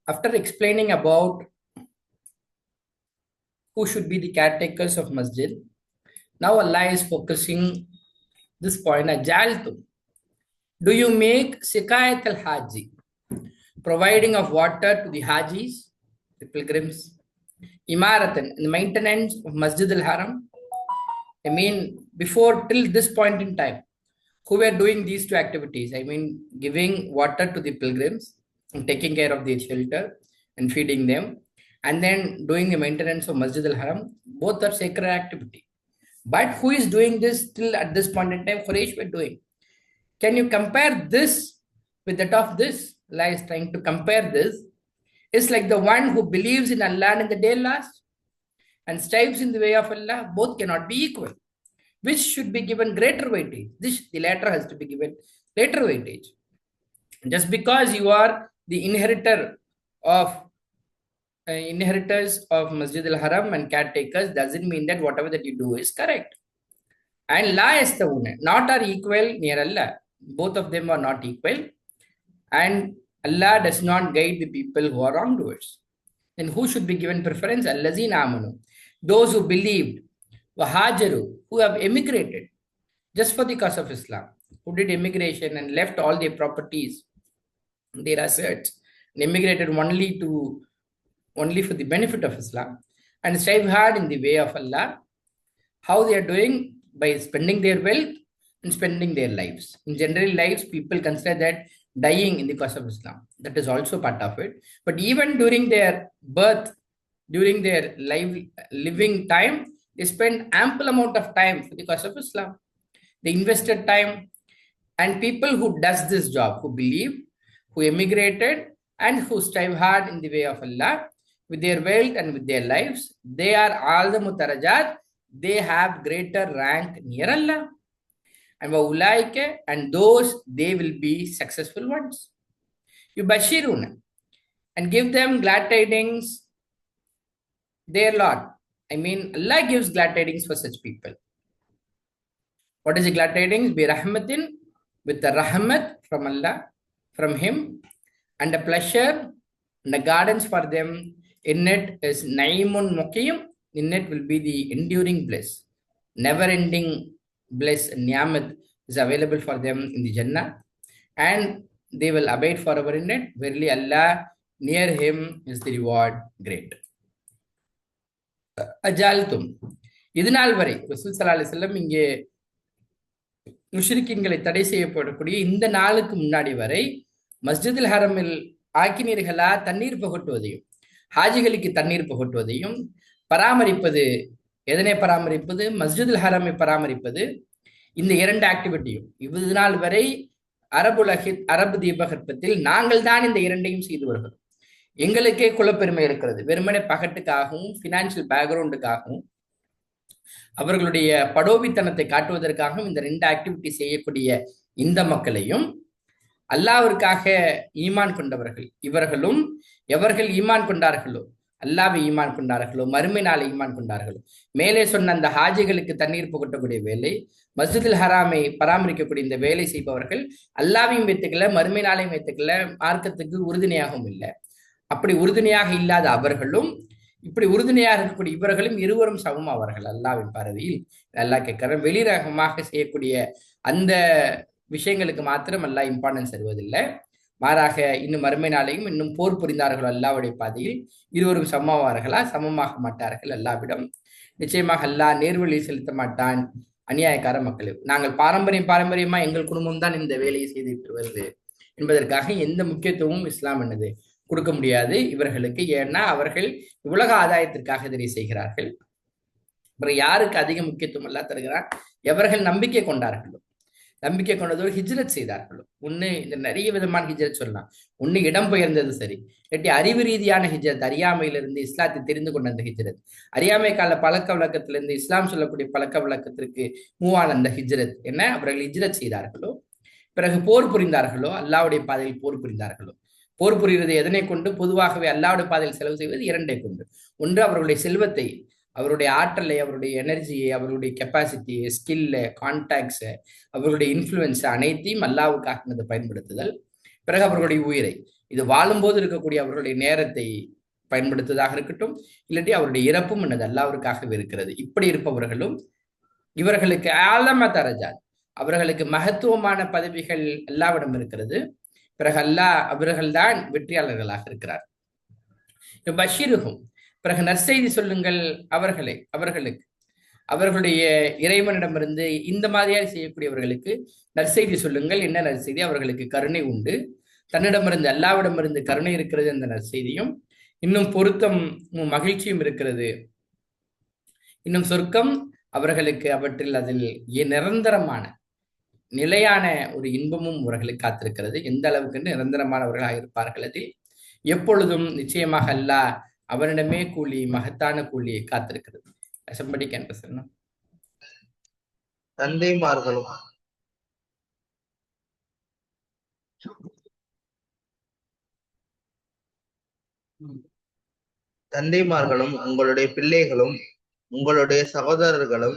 After explaining about who should be the caretakers of masjid, now Allah is focusing this point. Ajaltum. Do you make sikayat al-haji, providing of water to the hajis, the pilgrims, imaratan, the maintenance of Masjid al-Haram? I mean, before till this point in time, who were doing these two activities? I mean, giving water to the pilgrims and taking care of their shelter and feeding them, and then doing the maintenance of Masjid al-Haram. Both are sacred activity. But who is doing this till at this point in time? Quraysh were doing. Can you compare this with that of this? Allah is trying to compare this. It's like the one who believes in Allah and in the day last and strives in the way of Allah, both cannot be equal. Which should be given greater weightage? The latter has to be given greater weightage. Just because you are the inheritors of Masjid al-Haram and caretakers doesn't mean that whatever that you do is correct. And la yastawuna, not are equal near Allah. Both of them are not equal. And Allah does not guide the people who are wrongdoers. Then who should be given preference? Allazina amanu. Those who believed, wahajaru, who have emigrated just for the cause of Islam, who did immigration and left all their properties, their assets, and immigrated only for the benefit of Islam, and strive hard in the way of Allah. How they are doing? By spending their wealth and spending their lives. In general lives, people consider that dying in the cause of Islam. That is also part of it. But even during their birth, during their living time, they spend ample amount of time for the cause of Islam. They invested time. And people who does this job, who believe, who emigrated, and who strive hard in the way of Allah, with their wealth and with their lives, they are all the mutarajat. They have greater rank near Allah. And those, they will be successful ones. You bashiruna, and give them glad tidings, their Lord. I mean, Allah gives glad tidings for such people. What is the glad tidings? Bi rahmatin, with the rahmat from Allah, from Him, and a pleasure, and the gardens for them. In it is naimun muqim. In it will be the enduring bliss, never-ending bliss and ni'amat is available for them in the Jannah, and they will abide forever in it. Verily, Allah, near Him is the reward great. Ajaltum. இதனால் வரை ரசூல் ஸல்லல்லாஹு அலைஹி வஸல்லம் இங்கே முஷ்ரிக்கீன்களை தடை செய்யப்படக்கூடிய இந்த நாளுக்கு முன்னாடி வரை மஸ்ஜிதுல் ஹரமில் ஆக்கினீர்களா தண்ணீர் புகட்டுவதையும் ஹாஜிகளுக்கு தண்ணீர் புகட்டுவதையும் பராமரிப்பது, எதனை பராமரிப்பது? மஸ்ஜிதுல் ஹரமை பராமரிப்பது. இந்த இரண்டு ஆக்டிவிட்டியும் இது நாள் வரை அரபு தீபகற்பத்தில் நாங்கள் தான் இந்த இரண்டையும் செய்து வருகிறோம். எங்களுக்கே குலப்பெருமை இருக்கிறது. வெறுமனே பகட்டுக்காகவும் பினான்சியல் பேக்ரவுண்டுக்காகவும் அவர்களுடைய படோபித்தனத்தை காட்டுவதற்காகவும் இந்த ரெண்டு ஆக்டிவிட்டி செய்யக்கூடிய இந்த மக்களையும் அல்லாவிற்காக ஈமான் கொண்டவர்கள் இவர்களும் எவர்கள் ஈமான் கொண்டார்களோ, அல்லாவை ஈமான் கொண்டார்களோ, மறுமை நாளை ஈமான் கொண்டார்களோ, மேலே சொன்ன அந்த ஹாஜிகளுக்கு தண்ணீர் புகட்டக்கூடிய வேலை, மஸ்ஜிதுல் ஹராமை பராமரிக்கக்கூடிய இந்த வேலை செய்பவர்கள் அல்லாவையும் வைத்துக்கல, மறுமை நாளையும் வைத்துக்கல, மார்க்கத்துக்கு உறுதுணையாகவும் இல்லை. அப்படி உறுதுணையாக இல்லாத அவர்களும் இப்படி உறுதுணையாக இருக்கக்கூடிய இவர்களும் இருவரும் சமமாவார்கள் அல்லாவின் பார்வையில். அல்லாஹ் கேட்கிற வெளிரகமாக செய்யக்கூடிய அந்த விஷயங்களுக்கு மாத்திரம் அல்லாஹ் இம்பார்ட்டன்ஸ் தருவதில்லை. மாறாக இன்னும் மறுமை நாளையும் இன்னும் போர் புரிந்தார்கள் அல்லாவுடைய பாதையில் இருவரும் சமமாவார்களா? சமமாக மாட்டார்கள் அல்லாவிடம். நிச்சயமாக அல்லாஹ் நேர்வழியில் செலுத்த மாட்டான் அநியாயக்கார மக்கள். நாங்கள் பாரம்பரியமா எங்கள் குடும்பம் தான் இந்த வேலையை செய்துட்டு வருது என்பதற்காக எந்த முக்கியத்துவமும் இஸ்லாம் என்னது கொடுக்க முடியாது இவர்களுக்கு. ஏன்னா அவர்கள் உலக ஆதாயத்திற்காக இதனை செய்கிறார்கள். அப்புறம் யாருக்கு அதிக முக்கியத்துவம் எல்லாம் தருகிறார்? எவர்கள் நம்பிக்கை கொண்டார்களோ, நம்பிக்கை கொண்டதோடு ஹிஜ்ரத் செய்தார்களோ. ஒண்ணு இந்த நிறைய விதமான ஹிஜ்ரத் சொல்லலாம். ஒண்ணு இடம் பெயர்ந்தது சரி, இல்லாட்டி அறிவு ரீதியான ஹிஜ்ரத், அறியாமையிலிருந்து இஸ்லாத்தை தெரிந்து கொண்ட அந்த ஹிஜ்ரத், அறியாமை கால பழக்க வழக்கத்திலிருந்து இஸ்லாம் சொல்லக்கூடிய பழக்க வழக்கத்திற்கு மூவான அந்த ஹிஜ்ரத் என்ன அவர்கள் ஹிஜ்ரத் செய்தார்களோ, பிறகு போர் புரிந்தார்களோ, அல்லாவுடைய பாதையில் போர் புரிந்தார்களோ. போர் புரிவது எதனை கொண்டு? பொதுவாகவே அல்லாவுடைய பாதையில் செலவு செய்வது இரண்டை கொண்டு. ஒன்று அவருடைய செல்வத்தை, அவருடைய ஆற்றலை, அவருடைய எனர்ஜியை, அவருடைய கெப்பாசிட்டியை, ஸ்கில்ல, கான்டாக்ட்ஸை, அவருடைய இன்ஃப்ளூயன்ஸை அனைத்தையும் அல்லாவுக்காக பயன்படுத்துதல். பிறகு அவர்களுடைய உயிரை, இது வாழும்போது இருக்கக்கூடிய அவர்களுடைய நேரத்தை பயன்படுத்துவதாக இருக்கட்டும், இல்லாட்டி அவருடைய இறப்பும் என்னது அல்லாவிற்காகவே இருக்கிறது. இப்படி இருப்பவர்களும் இவர்களுக்கு ஆலம தரஜாத், அவர்களுக்கு மகத்துவமான பதவிகள் அல்லாவிடம் இருக்கிறது. பிறகு அல்லாஹ் அவர்கள்தான் வெற்றியாளர்களாக இருக்கிறார். பஷீருகும், பிறகு நற்செய்தி சொல்லுங்கள் அவர்களுக்கு அவர்களுடைய இறைவனிடமிருந்து இந்த மாதிரியாக செய்யக்கூடியவர்களுக்கு நற்செய்தி சொல்லுங்கள். என்ன நற்செய்தி? அவர்களுக்கு கருணை உண்டு, தன்னிடமிருந்து அல்லாவிடமிருந்து கருணை இருக்கிறது என்ற நற்செய்தியும், இன்னும் பொருத்தம் மகிழ்ச்சியும் இருக்கிறது, இன்னும் சொர்க்கம் அவர்களுக்கு அவற்றில் அதில் நிரந்தரமான நிலையான ஒரு இன்பமும் அவர்களுக்கு காத்திருக்கிறது. எந்த அளவுக்கு நிரந்தரமானவர்களாக இருப்பார்கள் அதில், எப்பொழுதும் நிச்சயமாக அல்லாஹ் அவனிடமே கூலி, மகத்தான கூலியை காத்திருக்கிறது. somebody can listen. தந்தைமார்களும் உங்களுடைய பிள்ளைகளும் உங்களுடைய சகோதரர்களும்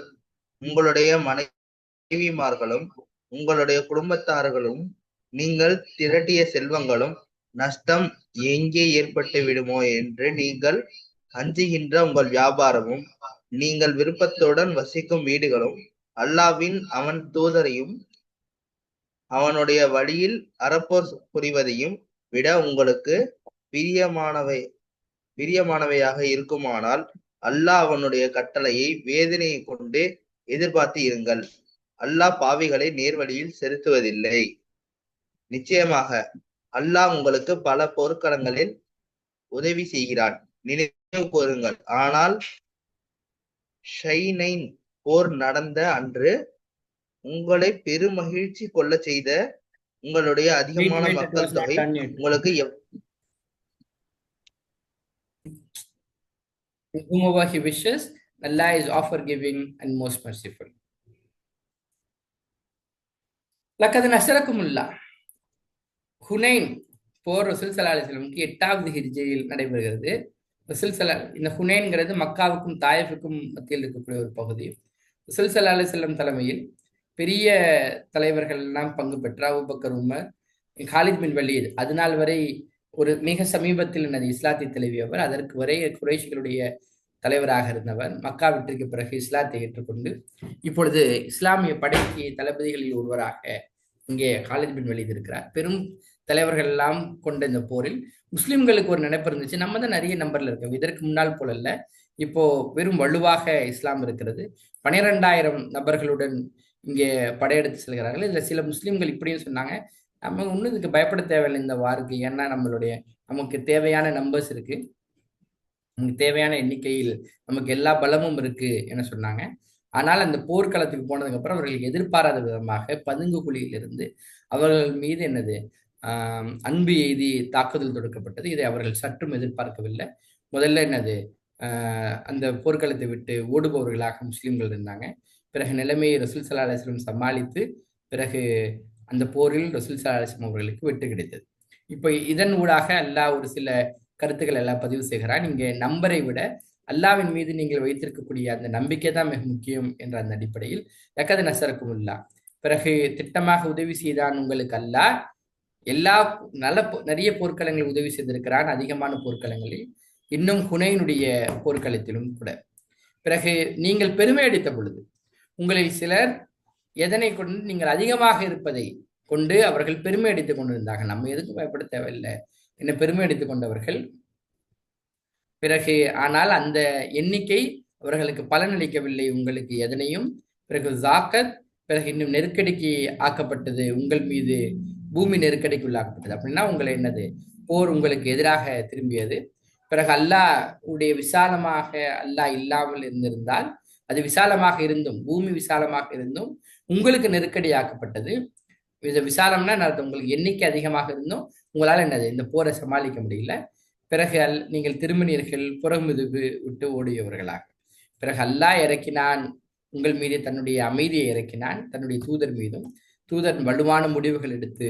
உங்களுடைய மனைவிமார்களும் உங்களுடைய குடும்பத்தார்களும் நீங்கள் திரட்டிய செல்வங்களும் நஷ்டம் எங்கே ஏற்பட்டு விடுமோ என்று நீங்கள் அஞ்சுகின்ற உங்கள் வியாபாரமும் நீங்கள் விருப்பத்துடன் வசிக்கும் வீடுகளும் அல்லாவின் அவன் தூதரையும் அவனுடைய வழியில் அறப்போர் புரிவதையும் விட உங்களுக்கு பிரியமானவையாக இருக்குமானால் அல்லாஹ் அவனுடைய கட்டளையை வேதனையை கொண்டு எதிர்பார்த்து இருங்கள். அல்லாஹ் பாவிகளை நேர்வழியில் செலுத்துவதில்லை. நிச்சயமாக அல்லாஹ் உங்களுக்கு பல போர்க்களங்களில் உதவி செய்கிறான், நினைவு கூறுங்கள். ஆனால் ஷைனைன் போர் நடந்த அன்று உங்களை பெருமகிழ்ச்சி கொள்ள செய்த உங்களுடைய அதிகமான மக்கள் தொகை உங்களுக்கு whomever he wishes, Allah is forgiving and most merciful. லக்கது நஸரக்குமுல்லாஹ், Hunain போர் ரசூல் ஸல்லல்லாஹு அலைஹி வஸல்லம் 8வது ஹிஜ்ரியில் நடைபெறுகிறது. ரசூல் ஸல்லல்லாஹு, இந்த ஹுனைன்கிறது மக்காவுக்கும் தாயிஃபுக்கும் மத்தியில் இருக்கக்கூடிய ஒரு பகுதி. ரசூல் ஸல்லல்லாஹு அலைஹி வஸல்லம் தலைமையில் பெரிய தலைவர்கள் எல்லாம் பங்கு பெற்ற Abu Bakr, Umar, Khalid bin Walid, அதனால் வரை ஒரு மிக சமீபத்தில் எனது இஸ்லாத்தை தழுவியவர், அதற்கு வரை குறைஷிகளுடைய தலைவராக இருந்தவர். மக்கா வெற்றிக்கு பிறகு இஸ்லாத்தை ஏற்றுக்கொண்டு இப்பொழுது இஸ்லாமிய படைக்கு தளபதிகளில் ஒருவராக இங்கே காலித் பின் வலீத் இருக்கிறார். பெரும் தலைவர்கள் எல்லாம் கொண்ட இந்த போரில் முஸ்லிம்களுக்கு ஒரு நினைப்பு இருந்துச்சு, நம்ம தான் நிறைய நம்பர்ல இருக்கோம், இதற்கு முன்னால் போல இல்ல, இப்போ வெறும் வலுவாக இஸ்லாம் இருக்கிறது, 12,000 நபர்களுடன் இங்கே படையெடுத்து செல்கிறார்கள். இதுல சில முஸ்லிம்கள் இப்படியும் சொன்னாங்க, நம்ம ஒன்றும் இதுக்கு பயப்பட தேவையில்லை இந்த வாருக்கு, ஏன்னா நமக்கு தேவையான நம்பர்ஸ் இருக்கு, நமக்கு தேவையான எண்ணிக்கையில் நமக்கு எல்லா பலமும் இருக்கு என சொன்னாங்க. ஆனால் அந்த போர்க்களத்துக்கு போனதுக்கு அப்புறம் அவர்கள் எதிர்பாராத விதமாக பதுங்கு குழியிலிருந்து அவர்கள் மீது அன்பு எய்தி தாக்குதல் தொடுக்கப்பட்டது. இதை அவர்கள் சற்றும் எதிர்பார்க்கவில்லை. முதல்ல அந்த போர்க்களத்தை விட்டு ஓடுபவர்களாக முஸ்லிம்கள் இருந்தாங்க. பிறகு நிலைமையை ரசூல் ஸல்லல்லாஹு அலைஹி வஸல்லம் சமாளித்து பிறகு அந்த போரில் ரசூல் ஸல்லல்லாஹு அலைஹி வஸல்லம் அவர்களுக்கு வெற்றி கிடைத்தது. இப்போ இதன் ஊடாக அல்லாஹ் ஒரு சில கருத்துக்கள் எல்லாம் பதிவு செய்கிறான். இங்கே நம்பரை விட அல்லாவின் மீது நீங்கள் வைத்திருக்கக்கூடிய அந்த நம்பிக்கை தான் மிக முக்கியம் என்ற அந்த அடிப்படையில் லக்கது நஸரக்குமுல்லாஹ், பிறகு திட்டமாக உதவி செய்தான் உங்களுக்கு அல்லாஹ், எல்லா நிறைய போர்க்களங்களில் உதவி செய்திருக்கிறான், அதிகமான போர்க்களங்களில், இன்னும் ஹுனைனுடைய போர்க்களத்திலும் கூட. பிறகு நீங்கள் பெருமை அடித்த பொழுது உங்களில் சிலர் எதனை கொண்டு நீங்கள் அதிகமாக இருப்பதை கொண்டு அவர்கள் பெருமை அடித்துக் கொண்டிருந்தார்கள். நம்ம எதுக்கு பயப்பட தேவையில்லை என்ன பெருமை அடித்துக் கொண்டவர்கள். பிறகு ஆனால் அந்த எண்ணிக்கை அவர்களுக்கு பலனளிக்கவில்லை உங்களுக்கு எதனையும். பிறகு ஜாக்கத், பிறகு இன்னும் நெருக்கடிக்கு ஆக்கப்பட்டது, உங்கள் மீது பூமி நெருக்கடிக்கு உள்ளாக்கப்பட்டது. அப்படின்னா உங்களை போர் உங்களுக்கு எதிராக திரும்பியது. பிறகு அல்லாஹ் உடைய விசாலமாக அல்லாஹ் இல்லாமல் இருந்திருந்தால், அது விசாலமாக இருந்தும் பூமி விசாலமாக இருந்தும் உங்களுக்கு நெருக்கடியாக்கப்பட்டது. இது விசாலம்னா உங்களுக்கு எண்ணிக்கை அதிகமாக இருந்தும் உங்களால் இந்த போரை சமாளிக்க முடியல. பிறகு நீங்கள் திரும்பினீர்கள் புறமுதுகு விட்டு ஓடியவர்களாக. பிறகு அல்லாஹ் இறக்கினான் உங்கள் மீது தன்னுடைய அமைதியை இறக்கினான், தன்னுடைய தூதர் மீதும். தூதர் வலுவான முடிவுகள் எடுத்து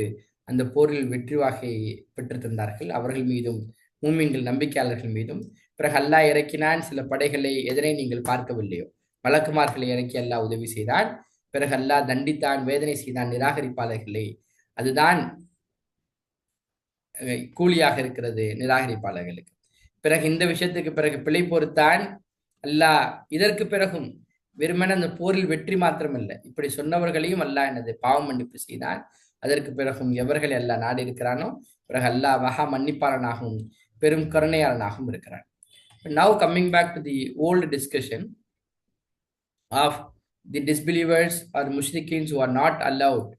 அந்த போரில் வெற்றி வாகை பெற்று தந்தார்கள், அவர்கள் மீதும் மூமின்கள் நம்பிக்கையாளர்கள் மீதும். பிறகு அல்லாஹ் இறக்கினான் சில படைகளை, எதனை நீங்கள் பார்க்கவில்லையோ மலக்குமார்களை இறக்கி அல்லாஹ் உதவி செய்தான். பிறகு அல்லாஹ் தண்டித்தான், வேதனை செய்தான் நிராகரிப்பாளர்களை. அதுதான் கூலியாக இருக்கிறது நிராகரிப்பாளர்களுக்கு. பிறகு இந்த விஷயத்துக்கு பிறகு பிழை பொறுத்தான் அல்லாஹ். இதற்கு பிறகும் வெறுமன அந்த போரில் வெற்றி மாத்திரமல்ல, இப்படி சொன்னவர்களையும் அல்லாஹ் எனது பாவம் மன்னிப்பு செய்தான். அதற்கு பிறகும் எவர்களை அல்லாஹ் நாடி இருக்கிறானோ பிறகு அல்லாஹ் மகா மன்னிப்பாளனாகவும் பெரும் கருணையாளனாகவும் இருக்கிறான். Now coming back to the old discussion of the disbelievers or mushrikins who are not allowed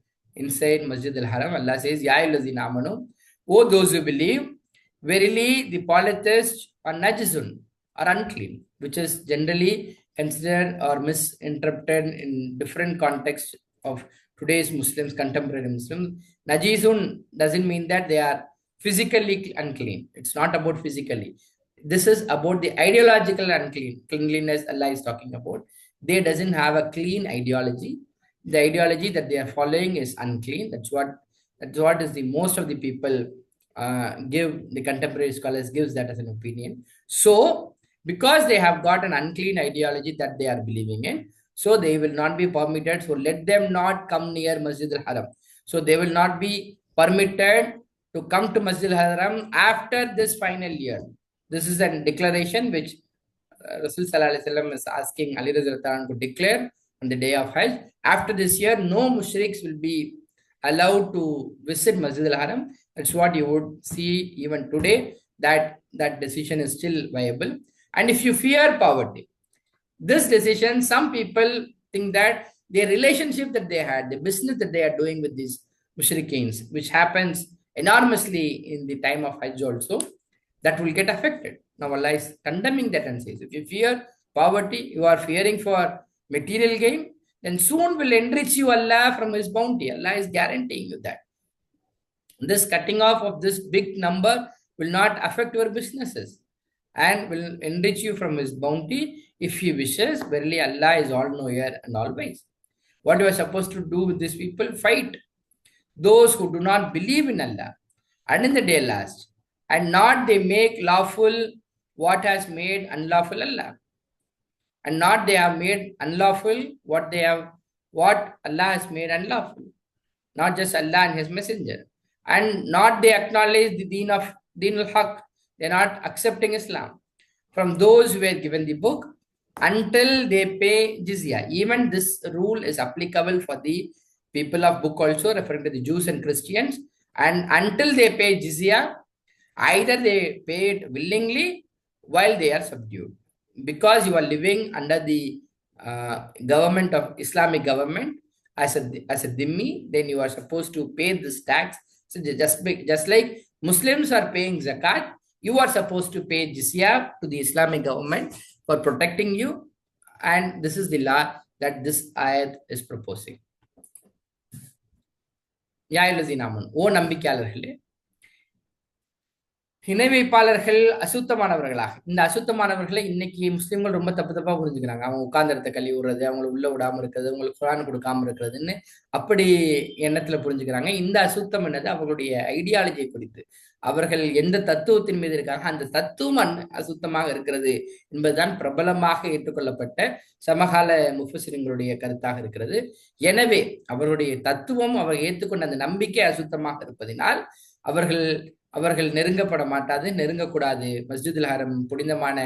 inside Masjid al-Haram, Allah says, Ya ayyuhallazina amanu, O those who believe, verily the polytheists are najisun, are unclean, which is generally considered or misinterpreted in different contexts of today's Muslims, contemporary Muslims. Najisun doesn't mean that they are physically unclean. It's not about physically. This is about the ideological cleanliness Allah is talking about. They doesn't have a clean ideology. The ideology that they are following is unclean. That's what is the most of the people give. The contemporary scholars gives that as an opinion. So because they have got an unclean ideology that they are believing in, so they will not be permitted. So let them not come near Masjid al-Haram. So they will not be permitted to come to Masjid al-Haram after this final year. This is a declaration which Rasul Sallallahu Alaihi Wasallam is asking Ali Radhiyallahu Anhu to declare on the day of Hajj. After this year, no mushriks will be allowed to visit Masjid al-Haram. That's what you would see even today, that decision is still viable. And if you fear poverty, this decision, some people think that their relationship that they had, the business that they are doing with these mushrikins, which happens enormously in the time of Hajj also, that will get affected. Now Allah is condemning that and says, if you fear poverty, you are fearing for material gain, then soon will enrich you Allah from His bounty. Allah is guaranteeing you that. This cutting off of this big number will not affect your businesses and will enrich you from His bounty if He wishes. Verily Allah is all-knower and all-wise. What you are supposed to do with these people? Fight those who do not believe in Allah and in the day last, and not they make lawful what has made unlawful Allah, and not they have made unlawful what Allah has made unlawful, not just Allah and His messenger, and not they acknowledge the deen al-haq. They're not accepting Islam from those who were given the book until they pay jizya. Even this rule is applicable for the people of book also, referring to the Jews and Christians. And until they pay jizya, either they pay it willingly while they are subdued. Because you are living under the government of Islamic government as a dhimmi, then you are supposed to pay this tax. So just like Muslims are paying zakat, you are supposed to pay jizya to the Islamic government for protecting you. And this is the law that this ayat is proposing. Ya ayyuhallazina amanu, O நம்பிக்கையாளர்களே, இணை வைப்பாளர்கள் அசுத்தமானவர்களாக. இந்த அசுத்தமானவர்களை இன்னைக்கு முஸ்லிம்கள் ரொம்ப தப்பா புரிஞ்சுக்கிறாங்க. அவங்க உட்கார்ந்த இடத்த கழுவி விடுறது, அவங்களை உள்ள விடாம இருக்கிறது, அவங்களுக்கு குர்ஆன் கொடுக்காம இருக்கிறதுன்னு அப்படி எண்ணத்துல புரிஞ்சுக்கிறாங்க. இந்த அசுத்தம் என்னது? அவர்களுடைய ஐடியாலஜியை குறித்து, அவர்கள் எந்த தத்துவத்தின் மீது இருக்காங்க, அந்த தத்துவம் அசுத்தமாக இருக்கிறது என்பதுதான் பிரபலமாக ஏற்றுக்கொள்ளப்பட்ட சமகால முஃபஸிரின்களுடைய கருத்தாக இருக்கிறது. எனவே அவர்களுடைய தத்துவம், அவர் ஏற்றுக்கொண்ட அந்த நம்பிக்கை அசுத்தமாக இருப்பதினால் அவர்கள் நெருங்கப்பட மாட்டாது, நெருங்கக்கூடாது. மஸ்ஜிதுல் ஹரம் புனிதமான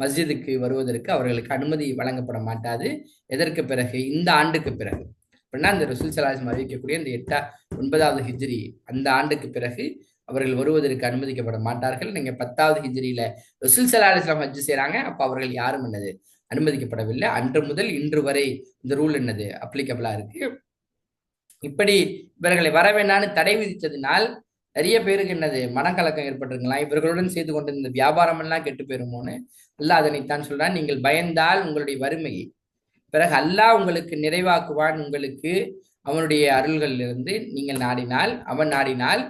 மஸ்ஜிதுக்கு வருவதற்கு அவர்களுக்கு அனுமதி வழங்கப்பட மாட்டாது. எதற்கு பிறகு? இந்த ஆண்டுக்கு பிறகு. அப்படின்னா இந்த ரசூல் ஸல்லல்லாஹு அலைஹி வஸல்லம் அறிவிக்கக்கூடிய இந்த 9வது ஹிஜ்ரி அந்த ஆண்டுக்கு பிறகு அவர்கள் வருவதற்கு அனுமதிக்கப்பட மாட்டார்கள். நீங்க 10வது ஹிஜ்ரியில ரசூல் ஸல்லல்லாஹு அலைஹி வஸல்லம் ஹஜ் செய்றாங்க, அப்ப அவர்கள் யாரும் என்னது அனுமதிக்கப்படவில்லை. அன்று முதல் இன்று வரை இந்த ரூல் என்னது அப்ளிகபிளா இருக்கு. இப்படி இவர்களை வர வேண்டான்னு தடை விதித்ததினால் நிறைய பேருக்கு என்னது மனக்கலக்கம் ஏற்பட்டிருக்கலாம். இவர்களுடன் செய்து கொண்டிருந்த வியாபாரம் எல்லாம் கெட்டு போயிருமோன்னு அல்லாஹ் அதனைத்தான் சொல்றான். நீங்கள் பயந்தால் உங்களுடைய வறுமையை பிறகு அல்லாஹ் உங்களுக்கு நிறைவாக்குவான். உங்களுக்கு அவனுடைய அருள்களிலிருந்து நீங்கள் நாடினால், அவன் நாடினால்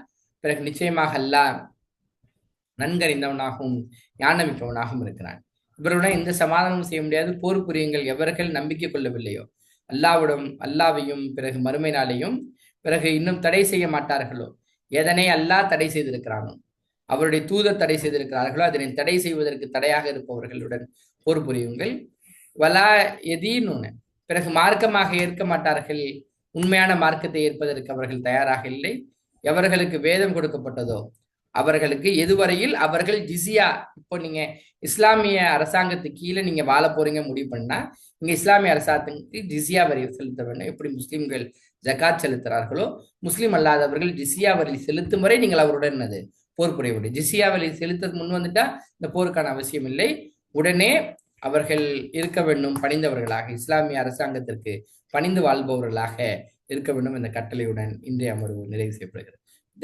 பிறகு நிச்சயமாக அல்லாஹ் நன்கறிந்தவனாகவும் ஞானமிக்கவனாகவும் இருக்கிறான். இவருடன் எந்த சமாதானமும் செய்ய முடியாது. போர் புரியுங்கள். எவர்கள் நம்பிக்கை கொள்ளவில்லையோ அல்லாவையும் பிறகு மறுமை நாளையும் பிறகு இன்னும் தடை செய்ய மாட்டார்களோ, எதனை அல்லாஹ் தடை செய்திருக்கிறானோ, அவருடைய தூதர் தடை செய்திருக்கிறார்களோ, அதனை தடை செய்வதற்கு தடையாக இருப்பவர்களுடன் போர் புரியுங்கள். வலா எதீனூன, பிறகு மார்க்கமாக ஏற்க மாட்டார்கள். உண்மையான மார்க்கத்தை ஏற்பதற்கு அவர்கள் தயாராக இல்லை. எவர்களுக்கு வேதம் கொடுக்கப்பட்டதோ அவர்களுக்கு எதுவரையில் அவர்கள் ஜிசியா, இப்போ நீங்க இஸ்லாமிய அரசாங்கத்துக்கு கீழே நீங்க வாழ போறீங்க முடிவு பண்ணா இங்க இஸ்லாமிய அரசாங்கத்துக்கு ஜிசியா வரி செலுத்த வேண்டும். எப்படி முஸ்லிம்கள் ஜகாத் செலுத்துறார்களோ முஸ்லிம் அல்லாதவர்கள் ஜிசியா வரி செலுத்தும் வரை நீங்கள் அவருடன் என்னது போர் புரிய வேண்டும். ஜிசியா வரி செலுத்த முன் வந்துட்டா இந்த போருக்கான அவசியம் இல்லை. உடனே அவர்கள் இருக்க வேண்டும் பணிந்தவர்களாக, இஸ்லாமிய அரசாங்கத்திற்கு பணிந்து வாழ்பவர்களாக இருக்க வேண்டும் என்ற கட்டளையுடன் இன்றைய அமர்வு நிறைவு செய்யப்படுகிறது.